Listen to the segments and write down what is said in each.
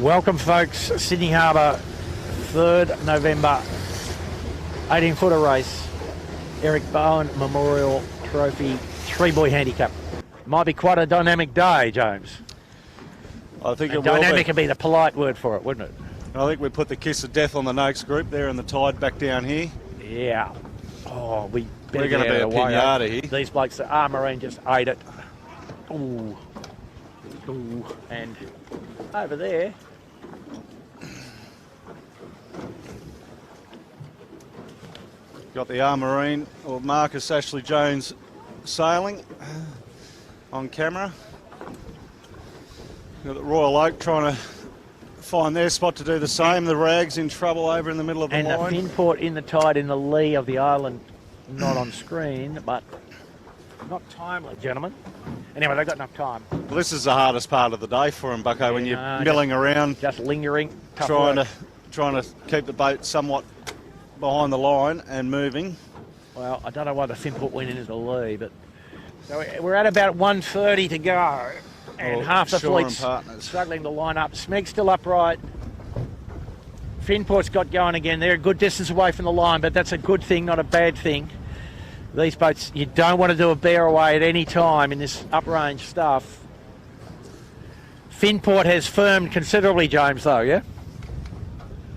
Welcome, folks. Sydney Harbour, 3rd November, 18-footer race. Eric Bowen Memorial Trophy, 3-boy handicap. Might be quite a dynamic day, James. I think it dynamic will would be the polite word for it, wouldn't it? I think we put the kiss of death on the Noakes group there and the tide back down here. Yeah. Oh, we're going to be a pinata here. These blokes, the Armarine just ate it. Ooh. Ooh. And over there, got the Armarine, or Marcus Ashley Jones, sailing on camera. Got the Royal Oak trying to find their spot to do the same. The Rags in trouble over in the middle of the line. And the Finport in the tide in the lee of the island, not on screen, but not timely, gentlemen. Anyway, they've got enough time. Well, this is the hardest part of the day for them, Bucko, when you're milling around. Just lingering, tough trying work. to keep the boat somewhat behind the line and moving. Well, I don't know why the Finport went into the lee, but so we're at about 1:30 to go, and half the fleet's struggling to line up. Smeg's still upright. Finport's got going again. They're a good distance away from the line, but that's a good thing, not a bad thing. These boats, you don't want to do a bear away at any time in this uprange stuff. Finport has firmed considerably, James, though, yeah?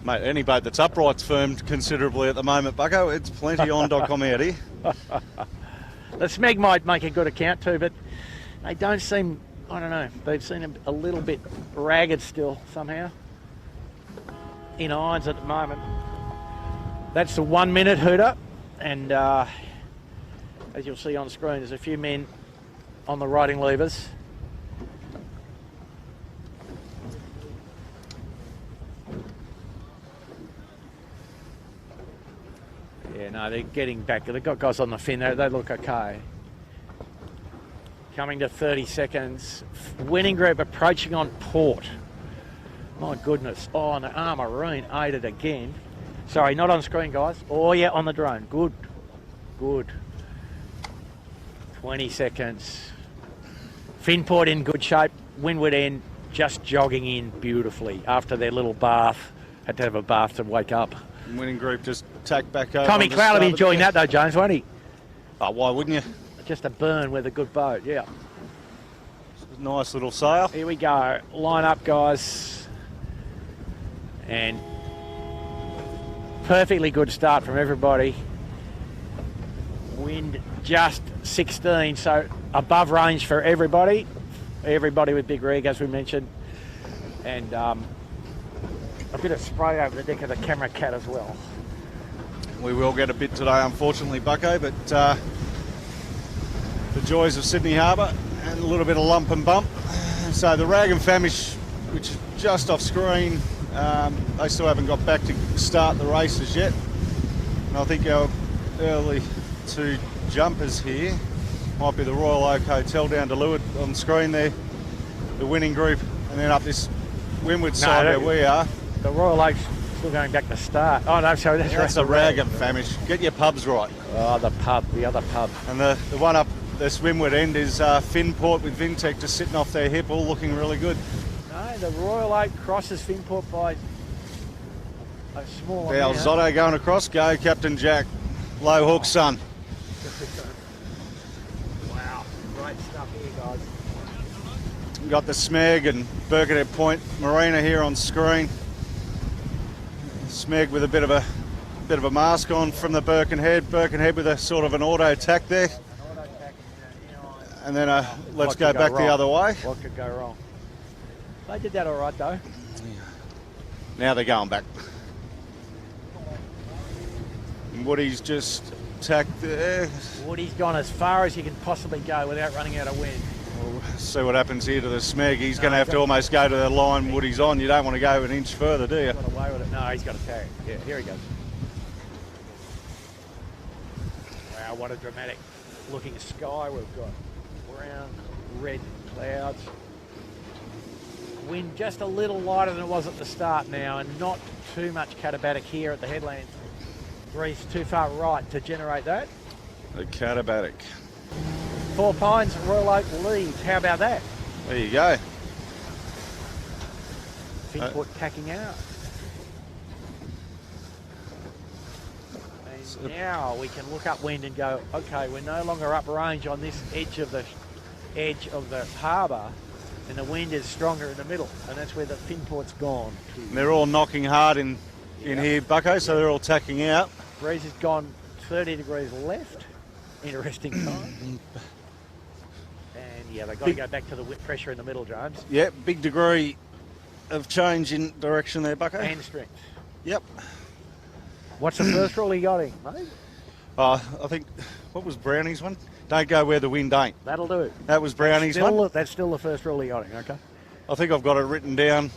Mate, any boat that's upright's firmed considerably at the moment, Bucko. It's plenty on .com out here. The Smeg might make a good account too, but they don't seem, I don't know, they've seen a little bit ragged still somehow. In irons at the moment. That's the 1 minute hooter, and as you'll see on screen, there's a few men on the riding levers. Yeah, no, they're getting back. They've got guys on the fin. They look okay. Coming to 30 seconds. Winning group approaching on port. My goodness. Oh, and the Armarine ate it again. Sorry, not on screen, guys. Oh, yeah, on the drone. Good. Good. 20 seconds. Finport in good shape. Windward End just jogging in beautifully after their little bath. Had to have a bath to wake up. Winning group just tack back over. Tommy Cloud will be enjoying that though, James, won't he? Oh, why wouldn't you? Just a burn with a good boat, yeah. Nice little sail. Here we go. Line up, guys. And perfectly good start from everybody. Wind just 16, so above range for everybody. Everybody with big rig, as we mentioned. And a bit of spray over the deck of the camera cat as well. We will get a bit today, unfortunately, Bucko, but the joys of Sydney Harbour and a little bit of lump and bump. So the Rag and Famish, which is just off screen, they still haven't got back to start the races yet. And I think our early two jumpers here might be the Royal Oak Hotel down to Leeward on screen there, the winning group, and then up this windward side where we are. The Royal Oak's still going back to start. Oh no, sorry, that's the Rag and Famish. Get your pubs right. Oh, the other pub. And the one up this windward end is Finport with Vintech just sitting off their hip, all looking really good. No, the Royal Oak crosses Finport by a small amount. Zotto going across. Go, Captain Jack. Low hook, son. Wow, great stuff here, guys. We've got the Smeg and Birkenhead Point Marina here on screen. Smeg with a bit of a mask on from the Birkenhead. Birkenhead with a sort of an auto tack there. And then let's go back the other way. What could go wrong? They did that all right, though. Now they're going back. And Woody's just tacked there. Woody's gone as far as he can possibly go without running out of wind. We'll see what happens here to the Smeg. He's going to have to almost go to the line Woody's on. You don't want to go an inch further, do you? Got away with it. No, he's got a tag. Yeah, here he goes. Wow, what a dramatic looking sky we've got. Brown, red clouds. Wind just a little lighter than it was at the start now, and not too much Catabatic here at the headland. Breeze too far right to generate that. The Catabatic. 4 Pines, Royal Oak leads. How about that? There you go. Finport tacking out. And now we can look upwind and go, okay, we're no longer uprange on this edge of the harbour, and the wind is stronger in the middle, and that's where the Finport's gone. And they're all knocking hard in here, Bucko, so they're all tacking out. Breeze has gone 30 degrees left. Interesting time. And yeah, they've got to go back to the pressure in the middle, James. Yeah, big degree of change in direction there, Bucko. And strength. Yep. What's the first rule he got in, mate? I think, what was Brownie's one? Don't go where the wind ain't. That'll do. That was Brownie's one. That's still the first rule he got in, okay? I think I've got it written down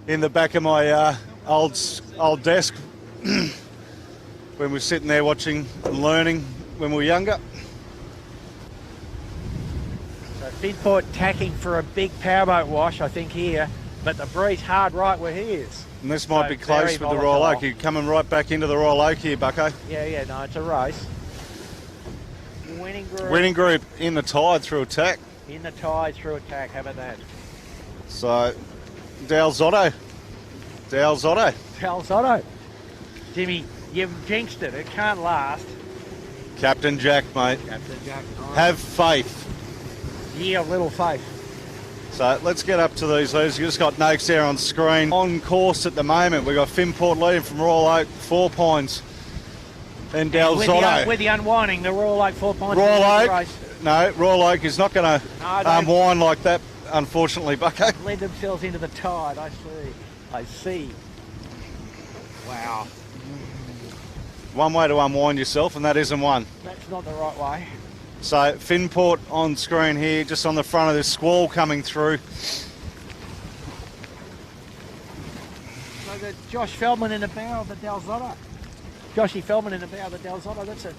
in the back of my old desk when we were sitting there watching and learning when we were younger. So Finport tacking for a big powerboat wash, I think, here, but the breeze hard right where he is. And this might So be close very with the Royal volatile. Oak. You're coming right back into the Royal Oak here, Bucko. Yeah, no, it's a race. Winning group. Winning group in the tide through attack. In the tide through attack, how about that? So, Dalzotto. Dalzotto. Jimmy, you've jinxed it. It can't last. Captain Jack, mate. Captain Jack. Have faith. Yeah, little faith. So let's get up to these leaders. You've just got Noakes there on screen. On course at the moment, we've got Finport leading from Royal Oak, 4 points. Then Dalzotto. With the unwinding, the Royal Oak 4 points. Royal in the Oak. race. No, Royal Oak is not going to No, they- unwind like that, unfortunately, Bucko. Led themselves into the tide, I see. Wow. One way to unwind yourself, and that isn't one. That's not the right way. So Finport on screen here, just on the front of this squall coming through. So the Josh Feldman in the bow of the Dalzotto. Joshy Feldman in the bow of the Dalzotto, that's it.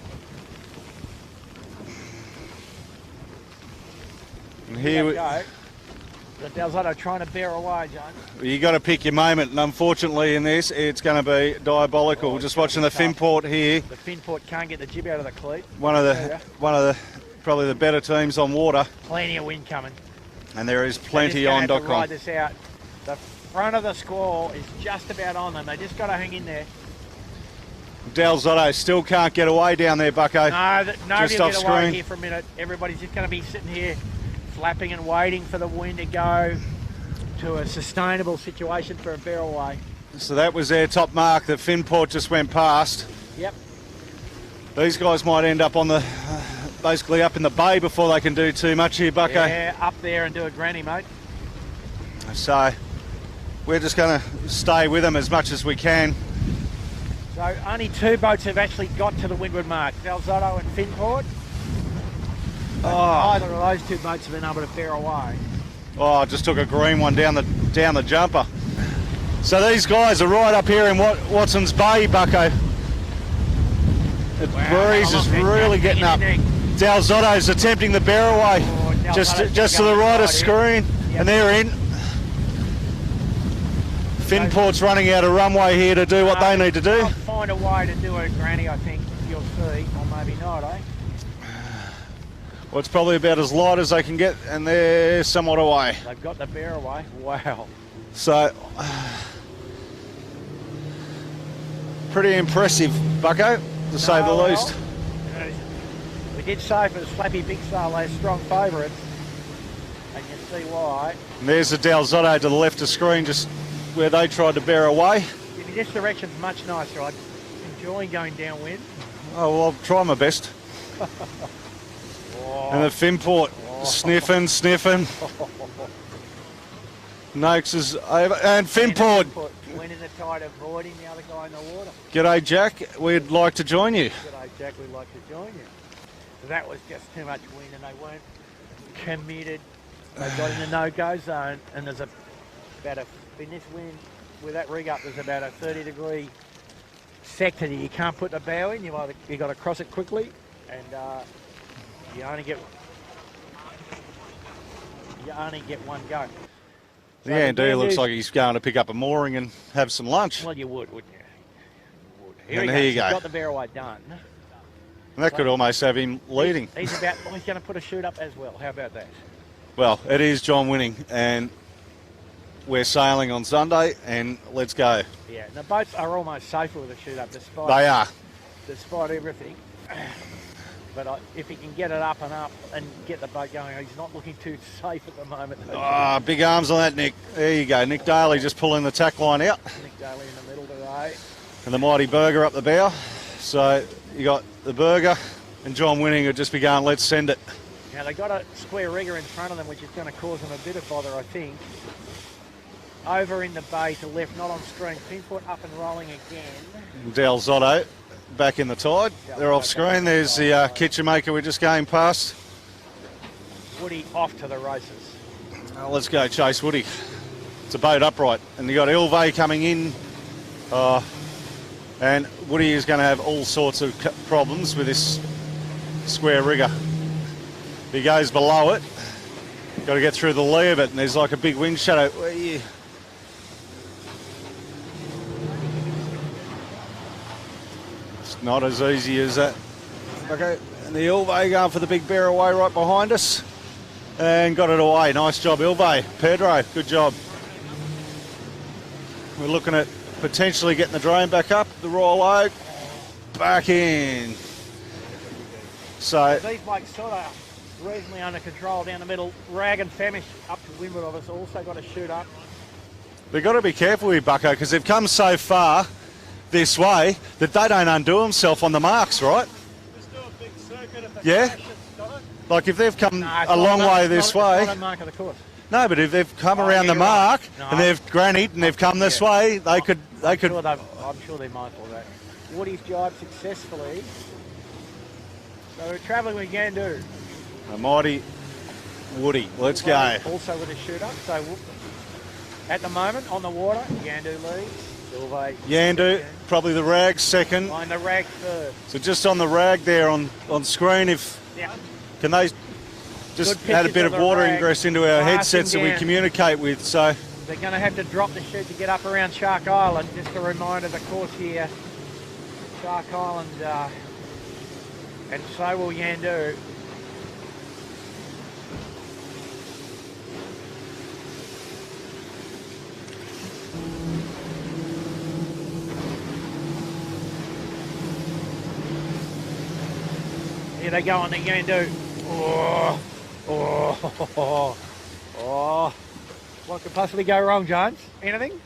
And Here here we go. The Dalzotto trying to bear away, John. you got to pick your moment, and unfortunately in this, it's going to be diabolical. Just watching the Finport here, The Finport can't get the jib out of the cleat. one of the probably the better teams on water, Plenty of wind coming. and there is They're plenty just on gonna have to .com. ride this out. The front of the squall is just about on them. They just got to hang in there. Dalzotto still can't get away down there, Bucko. No, Just you'll off get away screen. here for a minute. Everybody's just going to be sitting here flapping and waiting for the wind to go to a sustainable situation for a bear away. So that was their top mark that Finport just went past. Yep. These guys might end up on the basically up in the bay before they can do too much here, Bucko. Yeah, up there and do a granny, mate. So we're just going to stay with them as much as we can. So only 2 boats have actually got to the windward mark, Dalzotto and Finport. Oh, Either of those 2 boats have been able to bear away. I just took a green one down the jumper. So these guys are right up here in Watson's Bay, Bucko. The breeze is really getting up. Dalzotto's attempting the bear away, Oh, just Dalzotto's to the going right of right screen, Yep. and they're in. Finport's running out of runway here to do what they need to do. They'll find a way to do a granny, I think, you'll see, or maybe not, eh? Well, it's probably about as light as they can get, and they're somewhat away. They've got the bear away. Wow. So, pretty impressive, Bucko, to say the No, least. well, we did say for the Slappy Big Star, they're strong favourites. And you see why. And there's the Dalzotto to the left of screen, just where they tried to bear away. Jimmy, this direction's much nicer. I'm enjoying going downwind. Oh, well, I'll try my best. And the Finport sniffing. Noakes is over, and Finport. Went in the tide, avoiding the other guy in the water. G'day, Jack. We'd like to join you. G'day, Jack. We'd like to join you. That was just too much wind, and they weren't committed. They got in the no-go zone, and there's in this wind with that rig up, there's about a 30-degree sector that you can't put the bow in. You got to cross it quickly, and you only get one go. So Yeah, indeed. It looks is- like he's going to pick up a mooring and have some lunch. Well, you would, wouldn't you? You would. And here you go. He's got the bear away done. And that could almost have him leading. He's going to put a shoot up as well. How about that? Well, it is John winning, and we're sailing on Sunday, and let's go. Yeah, and the boats are almost safer with a shoot up, They are. despite everything. But if he can get it up and get the boat going, he's not looking too safe at the moment. Big arms on that, Nick. There you go. Nick Daly just pulling the tack line out. Nick Daly in the middle today. And the mighty Burger up the bow. So you got the Burger and John Winning would just be going, let's send it. Now they've got a square rigger in front of them, which is going to cause them a bit of bother, I think. Over in the bay to left, not on screen. Pinfoot up and rolling again. Del Zotto back in the tide. They're off screen. There's the kitchen maker we're just going past. Woody off to the races. Let's go chase Woody. It's a boat upright. And you got Ilve coming in. And Woody is going to have all sorts of problems with this square rigger. If he goes below it, got to get through the lee of it, and there's like a big wind shadow. It's not as easy as that. Okay, and the Ilve going for the big bear away right behind us. And got it away. Nice job, Ilve. Pedro, good job. We're looking at potentially getting the drone back up. The Royal Oak back in. So these blokes sort of reasonably under control down the middle. Rag and Famish up to windward of us also got to shoot up. They've got to be careful with Bucko because they've come so far this way that they don't undo themselves on the marks, right? Just do a big circuit if Yeah. Like if they've come a long way this way. It's not a mark of the course. No, but if they've come around the mark and they've grannied and they've come this way, they could. I'm sure they're mindful of that. Woody's jibe successfully. So we're travelling with Yandu. A mighty Woody. Let's go. Also with a shoot up. So at the moment on the water, Yandu leads. Silvay. Yandu, probably the rag second. Behind the rag third. So just on the rag there on screen, can they just add a bit of water ingress into our headsets that we communicate with? So they're going to have to drop the chute to get up around Shark Island. Just a reminder, the course here, Shark Island, and so will Yandu. Here they go on the Yandu. Oh. What could possibly go wrong, Jones? Anything?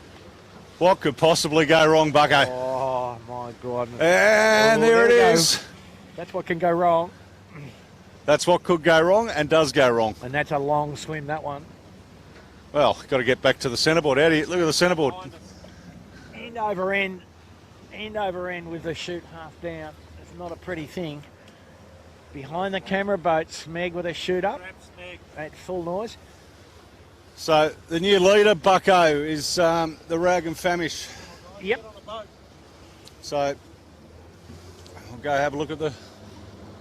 what could possibly go wrong, Bucko? Oh, my God. And there it is. That's what can go wrong. That's what could go wrong and does go wrong. And that's a long swim, that one. Well, got to get back to the centreboard. How do you look at the centreboard? End over end with the chute half down. It's not a pretty thing. Behind the camera boat, Smeg with a chute up at full noise. So the new leader, Bucko, is the Rag and Famish. Yep. So I'll go have a look at the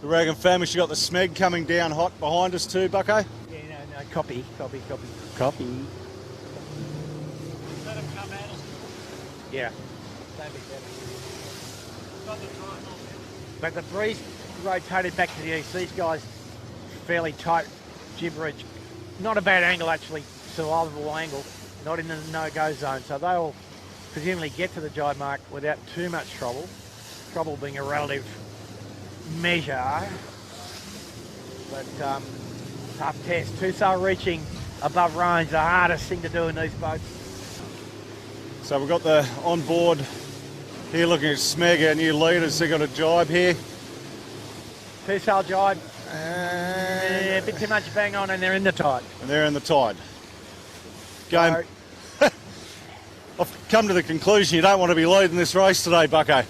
Rag and Famish. You got the Smeg coming down hot behind us too, Bucko. Yeah, no, copy. Let him come at us. Yeah. But the breeze rotated back to the east. These guys fairly tight gibberage. Not a bad angle actually, survivable angle. Not in the no-go zone. So they'll presumably get to the jibe mark without too much trouble. Trouble being a relative measure. But tough test. Two-sail reaching above range, the hardest thing to do in these boats. So we've got the on board here looking at Smeg, our new leaders. They've got a jibe here. Two-sail jibe. And A bit too much bang on and they're in the tide. And they're in the tide. Game. I've come to the conclusion you don't want to be leading this race today, Bucko.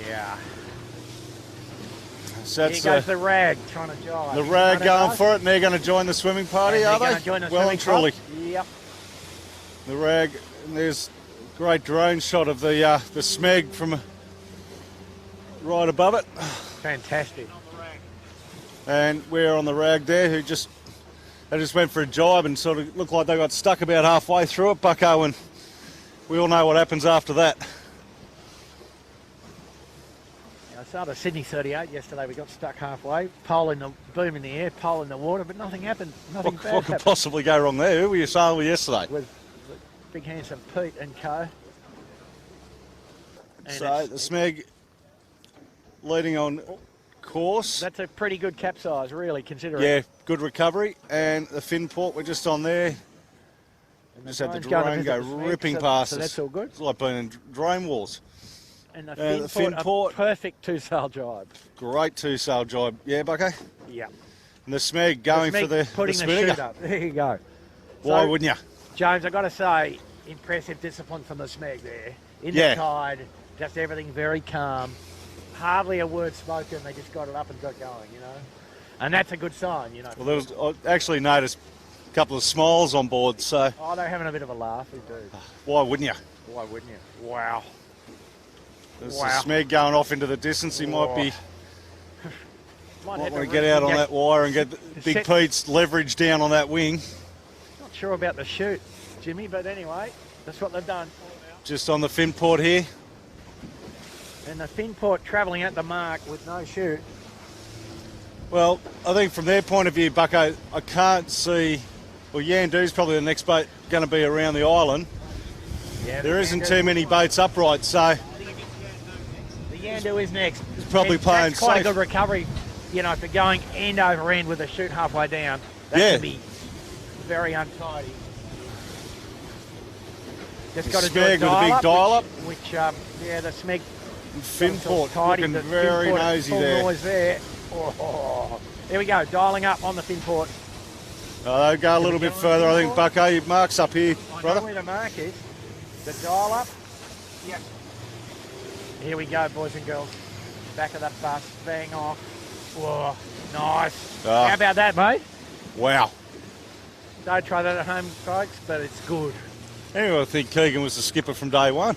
Yeah. So Here goes the Rag trying to jibe. the Rag going for it, and they're going to join the swimming party, are they? Join the Well and truly. club. Yep. The Rag, and there's a great drone shot of the Smeg from right above it. Fantastic. And we're on the Rag there, they just went for a jibe and sort of looked like they got stuck about halfway through it, Bucko, and we all know what happens after that. Now Started Sydney 38 yesterday. We got stuck halfway. Pole in the boom in the air, pole in the water, but nothing happened. Nothing bad What could happened. possibly go wrong there? Who were you sailing with yesterday? With big handsome Pete and co. And So the Smeg leading on course. that's a pretty good capsize, really, considering. Yeah, good recovery. And the fin port, we're just on there. And Just had the drone's going to drone visit go the Smeg, ripping so, past so us. that's all good. It's like being in drone wars. And the the fin fin port, port. a perfect two-sail jibe. Great two-sail jibe. Yeah, Bucko? Yeah. And the Smeg going for the putting the Smegger. chute up. There you go. Why So, wouldn't you? James, I've got to say, impressive discipline from the Smeg there. In Yeah. the tide, just everything very calm. Hardly a word spoken. They just got it up and got going, you know. And that's a good sign, you know. Well, I actually noticed a couple of smiles on board, so Oh, they're having a bit of a laugh. They do. why wouldn't you? Why wouldn't you? Wow. There's Wow. the Smeg going off into the distance. He might be Might might have want to to get out on re- that wire and get Big Set- Pete's leverage down on that wing. Not sure about the shoot, Jimmy, but anyway, that's what they've done. Just on the fin port here. And the fin port travelling at the mark with no shoot. Well, I think from their point of view, Bucko, I can't see. Well, Yandu's probably the next boat going to be around the island. Yeah, There the isn't Yandu- too many boats upright, so The Yandu is next. He's probably And playing that's quite safe. a good recovery, you know, for going end over end with a shoot halfway down. That Yeah. can be very untidy. Just got to do Smeg a with a big dial dial up. which yeah, the Smeg fin port tidy, looking the fin very port, nosy full there. noise there. Oh, there we go, dialing up on the fin port. They'll go a little bit further, I think, Bucko. Your mark's up here, I know brother. where the mark is. The dial up. Yep. Here we go, boys and girls. Back of that bus, bang off. Whoa, nice. Ah. How about that, mate? Wow. Don't try that at home, folks, but it's good. Anyway, I think Keegan was the skipper from day one.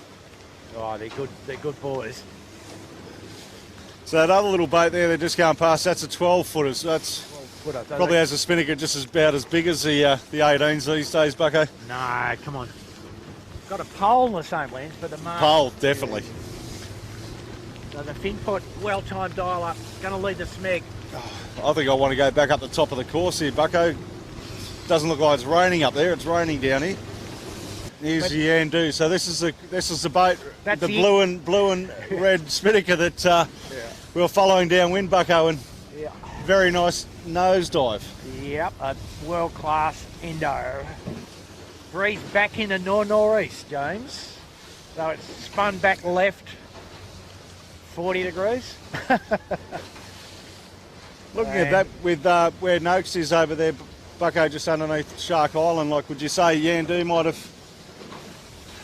Oh, they're good. They're good boys. So that other little boat there, they're just going past, that's a 12-footer. So that's probably has a spinnaker just about as big as the 18s these days, Bucko. No, come on. Got a pole in the same lens, but the mark. Pole, definitely. So the fin put, well-timed dial up. Going to lead the Smeg. I think I want to go back up the top of the course here, Bucko. Doesn't look like it's raining up there. It's raining down here. Here's But- the Yandu. So this is the boat, That's the the- blue and red spinnaker that we were following downwind, Bucko, and Yeah. very nice nosedive. Yep, a world-class endo. Breeze back in the northeast, James. So it's spun back left 40 degrees. Looking at that with where Noakes is over there, Bucko, just underneath Shark Island, like, would you say Yandu might have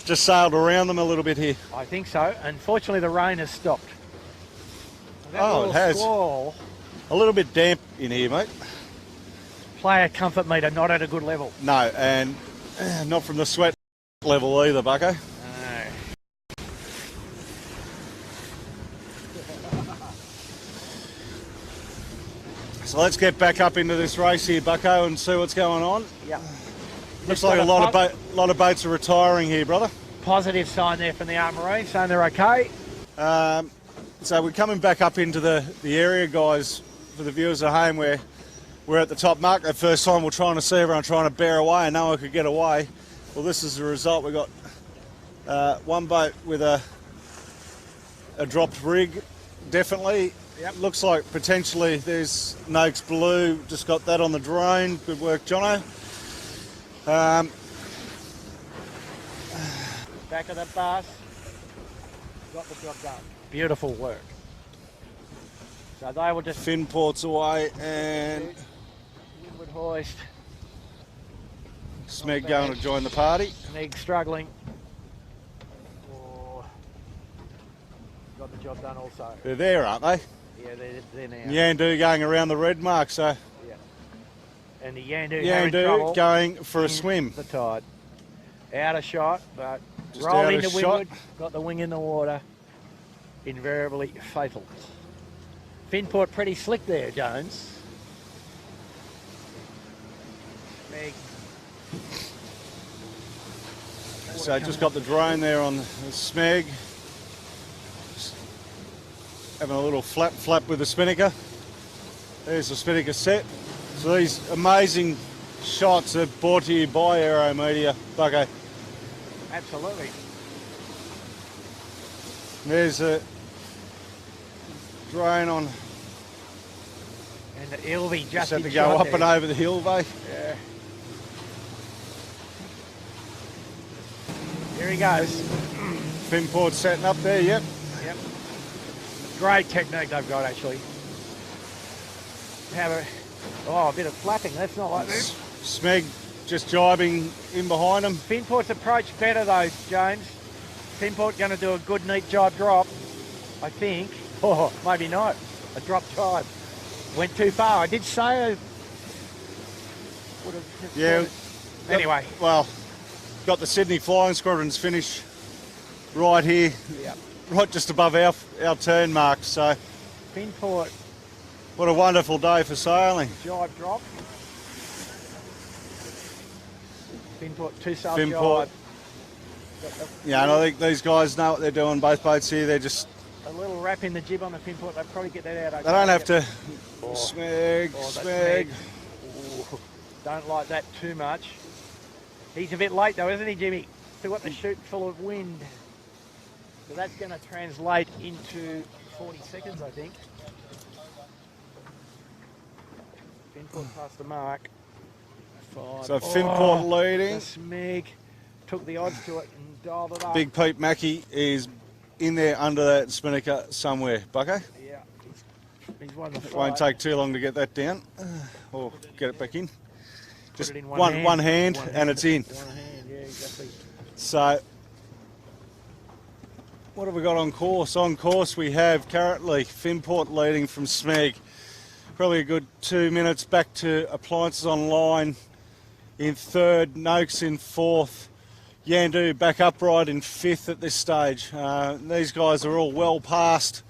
just sailed around them a little bit here? I think so. Unfortunately, the rain has stopped. That Oh, it little has. squall, A little bit damp in here, mate. player comfort meter not at a good level. No, and not from the sweat level either, Bucko. So let's get back up into this race here, Bucko, and see what's going on. Yep. Looks Just like a got lot of boats are retiring here, brother. Positive sign there from the Art Marine, saying they're okay. So we're coming back up into the area, guys, for the viewers at home, where we're at the top mark. The first time we're trying to see everyone trying to bear away, and no one could get away. Well, this is the result. We've got one boat with a dropped rig, definitely. Yep. Looks like potentially there's Noakes Blue, just got that on the drone. Good work, Jono. Back of the bus. Got the job done. Beautiful work. So they will just Fin ports away, and windward hoist. Smeg going to join the party. Meg struggling. Oh, got the job done also. They're there, aren't they? Yeah, they're now. Yandu going around the red mark, so Yeah. And the Yandu having Yandu trouble going for a in swim. the tide. Out of shot, but Just rolled out of into shot. windward, got the wing in the water. Invariably fatal. Finport pretty slick there, Jones. Meg. So just got the drone there on the Smeg. having a little flap with the spinnaker. There's the spinnaker set. So these amazing shots are brought to you by Aero Media, Bucko. Absolutely. There's a drone on. And the Ilvy just Just had in to go shot up there. and over the hill, bay. Yeah. Here he goes. Fin port setting up there, yep. Yep. Great technique they've got actually. Have a bit of flapping. That's not like this. Smeg just jibing in behind them. Finport's approach better though, James. Finport going to do a good neat jibe drop, I think. Oh, maybe not. A drop jibe. Went too far. I did say I would have. Yeah. Anyway. Well, got the Sydney Flying Squadron's finish right here, Yep. right just above our turn mark. So Finport what a wonderful day for sailing. jibe drop. Finport two sail Finport. jibe. Yeah, and I think these guys know what they're doing. Both boats here, they're just, A little wrap in the jib on the Finport. They'll probably get that out. Okay. they don't have to. Oh. Smeg, Oh, that's Smeg. Ooh, don't like that too much. He's a bit late though, isn't he, Jimmy? Still got the chute full of wind. So that's going to translate into 40 seconds, I think. Finport past the mark. Five. So Finport leading. The Smeg took the odds to it and dialed it up. Big Pete Mackey is in there under that spinnaker somewhere. Bucko? Yeah, he's won the It fight. won't take too long to get that down. Or get it back in. Put Just it in one hand One and hand, it's in. One hand, yeah, exactly. So, what have we got on course? On course we have currently Finport leading from Smeg. Probably a good 2 minutes back to Appliances Online in third, Noakes in fourth, Yandu back upright in fifth at this stage. These guys are all well past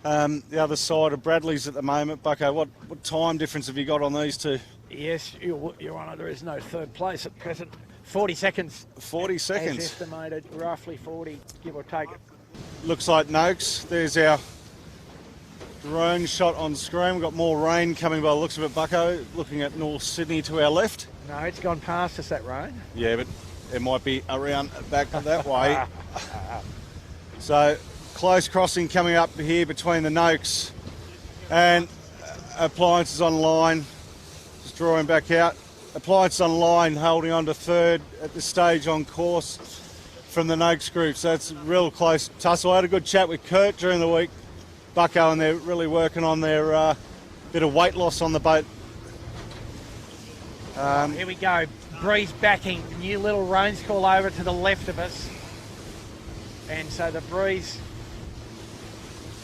the other side of Bradley's at the moment. Bucko, what time difference have you got on these two? Yes, Your Honour, there is no third place at present. 40 seconds. 40 As seconds. estimated, roughly 40, give or take. Looks like Noakes. There's our drone shot on screen. We've got more rain coming by the looks of it, Bucko. Looking at North Sydney to our left. No, it's gone past us, that rain. Yeah, but it might be around back that way. So, close crossing coming up here between the Noakes and Appliances Online. Just drawing back out. Appliances Online holding on to third at this stage on course from the Noakes group. So it's a real close tussle. I had a good chat with Kurt during the week, Bucko, and they're really working on their bit of weight loss on the boat. Here we go. Breeze backing. New little rains call over to the left of us. And so the breeze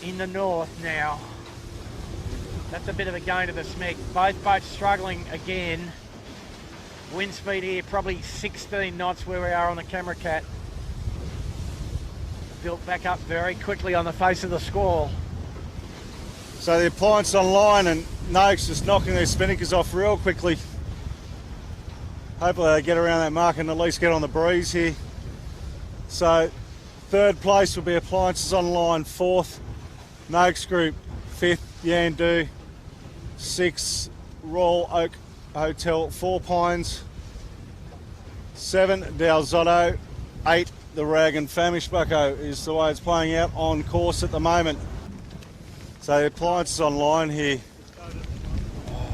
in the north now. That's a bit of a gain to the Smeg. Both boats struggling again. Wind speed here probably 16 knots where we are on the Camera Cat. Built back up very quickly on the face of the squall. So the Appliance Online and Noakes just knocking their spinnakers off real quickly. Hopefully they get around that mark and at least get on the breeze here. So third place will be Appliances Online, fourth Noakes Group, fifth Yandu, sixth Royal Oak Hotel, Four Pines, seven Dalzotto, eight the Rag and Famish, Bucko, is the way it's playing out on course at the moment. So the Appliances Online here,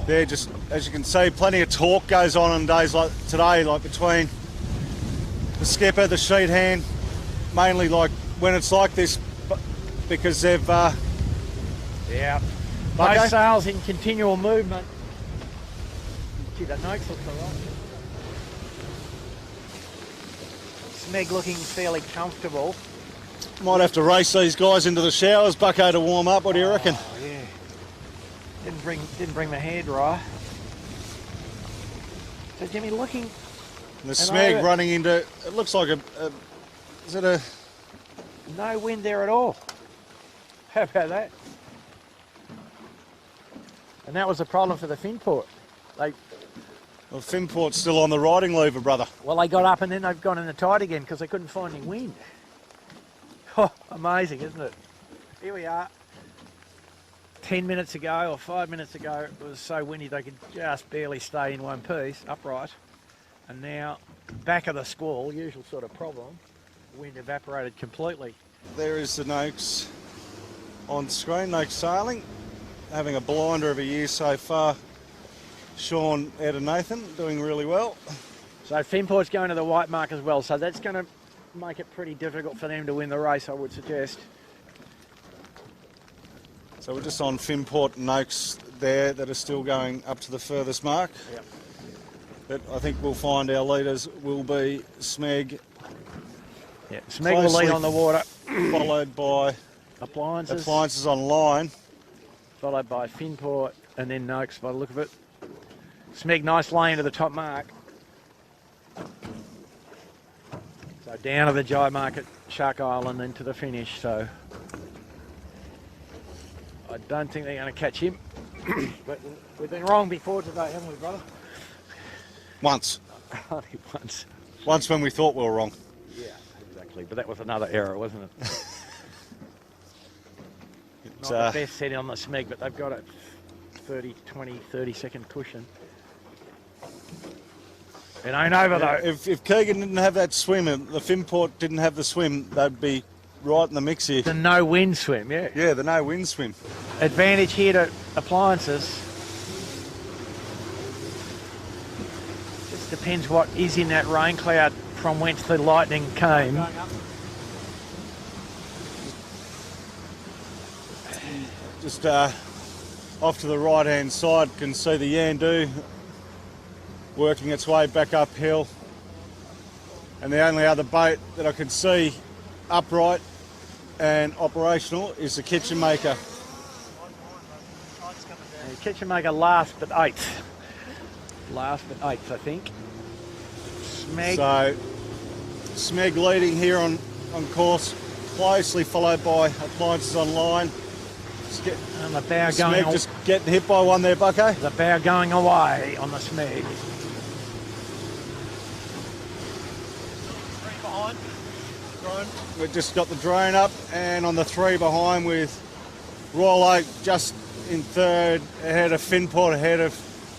they're just, as you can see, plenty of talk goes on days like today, like between the skipper, the sheet hand, mainly like when it's like this, because they've... Yeah. Okay. Both sails in continual movement. Gee, that Noakes looks all right. Smeg looking fairly comfortable. Might have to race these guys into the showers, Bucko, to warm up. What do you reckon? Oh, yeah. Didn't bring the hair dryer. So Jimmy, looking. And the Smeg running into, it looks like is it a... No wind there at all. How about that? And that was a problem for the Finport. Well, Finport's still on the riding lever, brother. Well, they got up and then they've gone in the tide again because they couldn't find any wind. Oh, amazing, isn't it? Here we are. 10 minutes ago or 5 minutes ago, it was so windy they could just barely stay in one piece, upright. And now, back of the squall, usual sort of problem, wind evaporated completely. There is the Noakes on screen, Noakes sailing, having a blinder of a year so far. Sean, Ed and Nathan doing really well. So Finport's going to the white mark as well, so that's going to make it pretty difficult for them to win the race, I would suggest. So we're just on Finport and Noakes there that are still going up to the furthest mark. Yep. But I think we'll find our leaders will be Smeg, Yeah, Smeg will lead on the water, followed by appliances on line. followed by Finport, and then Noakes by the look of it. Smeg, nice lane to the top mark. So down to the jibe mark at Shark Island, then to the finish. So I don't think they're going to catch him. But we've been wrong before today, haven't we, brother? Once. Only once. Once when we thought we were wrong. Yeah, exactly. But that was another error, wasn't it? Not the best setting on the Smeg, but they've got a 30 second cushion. It ain't over though. If Keegan didn't have that swim, and the Finport didn't have the swim, they'd be right in the mix here. The no wind swim, yeah. Yeah, the no wind swim. Advantage here to appliances. Just depends what is in that rain cloud from whence the lightning came. Just off to the right hand side, can see the Yandu working its way back uphill. And the only other boat that I can see upright and operational is the Kitchen Maker. Kitchen Maker last but eighth. Last but eighth, I think. Smeg. So Smeg leading here on course, closely followed by Appliances on line. And the bow going Smeg just getting hit by one there, Bucko. The bow going away on the Smeg. We've just got the drone up, and on the three behind with Royal Oak just in third, ahead of Finport, ahead of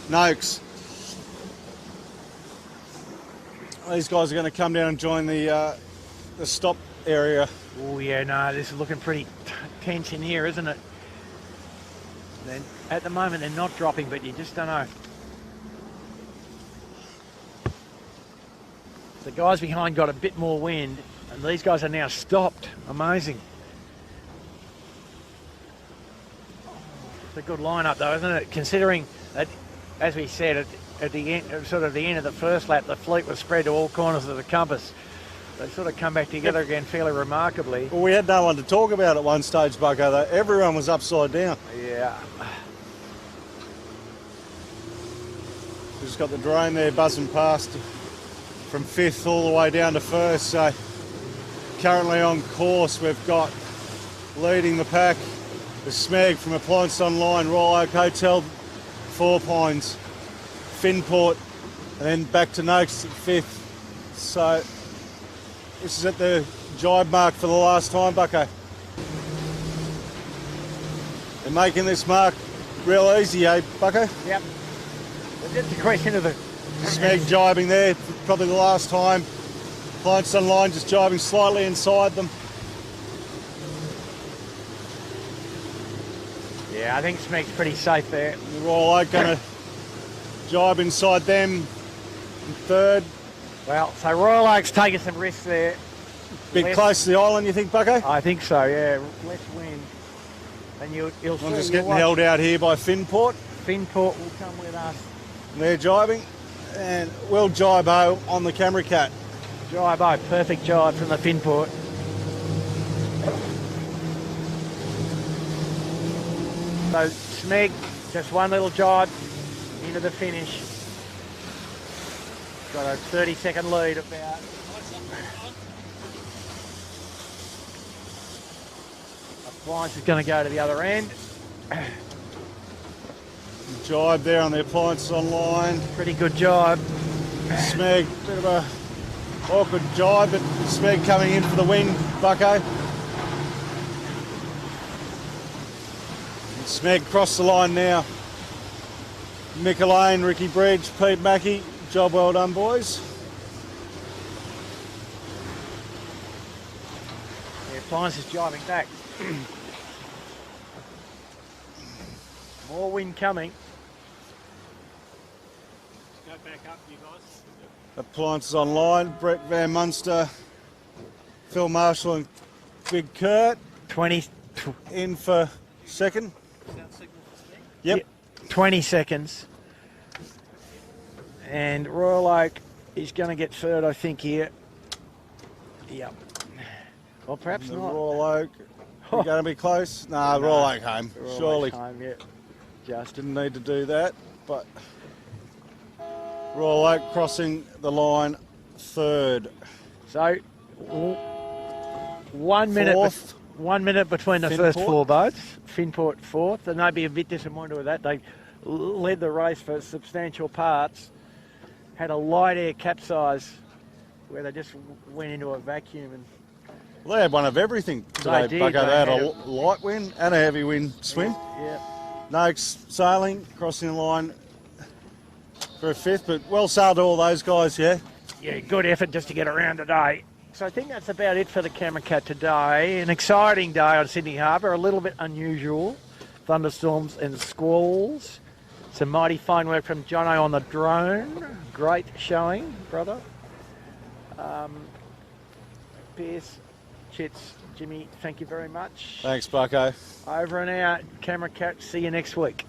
Noakes. These guys are going to come down and join the stop area. Oh yeah, no, this is looking pretty tense in here, isn't it? Then at the moment they're not dropping, but you just don't know. The guys behind got a bit more wind, and these guys are now stopped. Amazing. It's a good lineup though, isn't it? Considering that, as we said, at the end, sort of the end of the first lap, the fleet was spread to all corners of the compass. They sort of come back together again fairly remarkably. Well, we had no one to talk about at one stage, Bucko, though. Everyone was upside down. Yeah. We've just got the drone there buzzing past from fifth all the way down to first. So currently on course, we've got leading the pack, the Smeg from Appliance Online, Royal Oak Hotel, Four Pines, Finport, and then back to Noakes at fifth. So this is at the jibe mark for the last time, Bucko. They're making this mark real easy, eh, Bucko? Yep. It's just a question of the Smeg jibing there, probably the last time. Appliance Online just jibing slightly inside them. Yeah, I think Smeg's pretty safe there. The Royal Oak going to jibe inside them in third. Well, so Royal Oak's taking some risks there. Bit close to the island, you think, Bucko? I think so, yeah. Less wind. And you'll see. I'm just getting held out here by Finport. Finport will come with us. They're jibing. And Will Jibo on the Camry Cat. Jibe, perfect jibe from the Finport. So Smeg, just one little jibe into the finish. Got a 30-second lead about. Appliance is going to go to the other end. Jibe there on the Appliances Online. Pretty good jibe. Smeg, bit of a awkward jibe, but Smeg coming in for the win, Bucko. Smeg crossed the line now. Mick Lane, Ricky Bridge, Pete Mackey. Job well done, boys. Yeah, Flyers is driving back. More wind coming. Go back up, you guys. Appliances online. Brett Van Munster, Phil Marshall and Big Kurt 20, in for second. Sound signal for Smeg. Yep. 20 seconds. And Royal Oak is going to get third, I think, here. Yep. Well, perhaps The not. Royal Oak. We're going to be close. Nah, Royal Oak home. Royal Surely. Oak's home, yeah. Just. Didn't need to do that, but Royal Oak crossing the line third. So, 1 minute. Fourth. 1 minute between the Finport. first four boats. Finport fourth, and they'd be a bit disappointed with that. They led the race for substantial parts. Had a light air capsize where they just went into a vacuum, and Well, they had one of everything today, did. Bucko. They They had had a light wind and a heavy wind swim. yeah. Noakes sailing, crossing the line for a fifth, but well sailed to all those guys, yeah. Yeah, good effort just to get around today. So I think that's about it for the Camera Cat today. An exciting day on Sydney Harbour, a little bit unusual. Thunderstorms and squalls. Some mighty fine work from Jono on the drone. Great showing, brother. Pierce, Chits, Jimmy, thank you very much. Thanks, Bucko. Over and out, Camera Cat. See you next week.